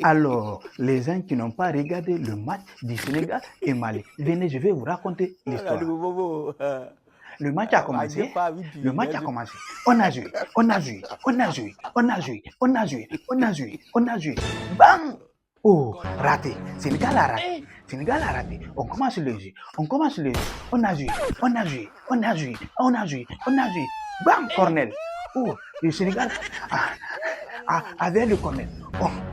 Alors, les gens qui n'ont pas regardé le match du Sénégal et Mali, venez, je vais vous raconter l'histoire. Le match a commencé. Le match a commencé. On a joué, on a joué, on a joué, on a joué, on a joué, on a joué, on a joué. Bam! Oh, raté. Sénégal a raté. Sénégal a raté. On commence le jeu. On commence le jeu. On a joué, on a joué, on a joué, on a joué, on a joué. Bam! Cornel. Oh, le Sénégal avait le corner.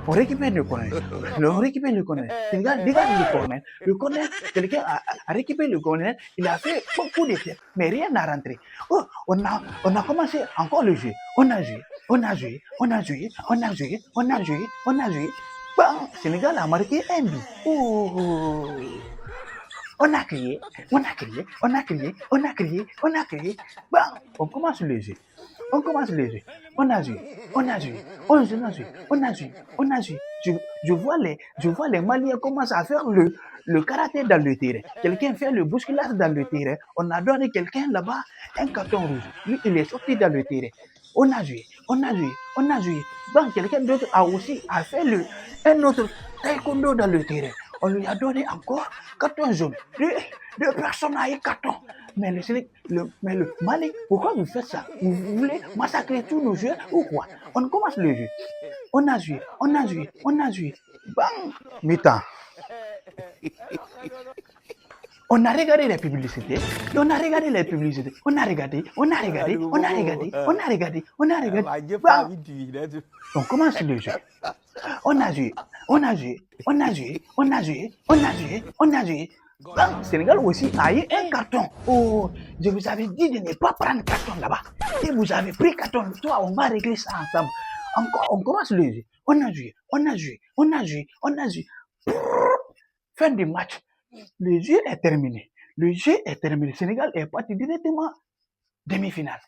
On récupère le corner. On récupère le corner. Sénégal dégage le corner. Le corner, quelqu'un a récupéré le corner. Il a fait beaucoup d'essais, mais rien n'a rentré. Oh, on a commencé encore le jeu. On a joué, on a joué, on a joué, on a joué, on a joué, on a joué. Bam! Sénégal a marqué un but. Oh! On a crié, on a crié, on a crié, on a crié, on a crié. Bam! On commence le jeu. On commence le jeu. On a joué, on a joué, on a joué, on a joué, on a joué. Je vois les Maliens commencer à faire le karaté dans le terrain. Quelqu'un fait le bousculage dans le terrain. On a donné quelqu'un là-bas un carton rouge. Lui, il est sorti dans le terrain. On a joué, on a joué, on a joué. Donc, quelqu'un d'autre a aussi fait un autre taekwondo dans le terrain. On lui a donné encore carton jaune. Deux personnes ont eu carton. Mais le Mali, pourquoi vous faites ça? Vous voulez massacrer tous nos jeux ou quoi? On commence le jeu. On a joué, on a joué, on a joué. Bam! Mi-temps. On a regardé les publicités, on a regardé les publicités, on a regardé, on a regardé, on a regardé, on a regardé, on a regardé. Bam! On commence le jeu. On a joué, on a joué, on a joué, on a joué, on a joué, on a joué. Bam! Sénégal aussi a eu un carton. Oh, je vous avais dit de ne pas prendre carton là-bas. Et vous avez pris carton. Toi, on va régler ça ensemble. Encore, on commence le jeu. On a joué, on a joué, on a joué, on a joué. Fin du match. Le jeu est terminé. Le jeu est terminé. Le Sénégal est parti directement demi-finale.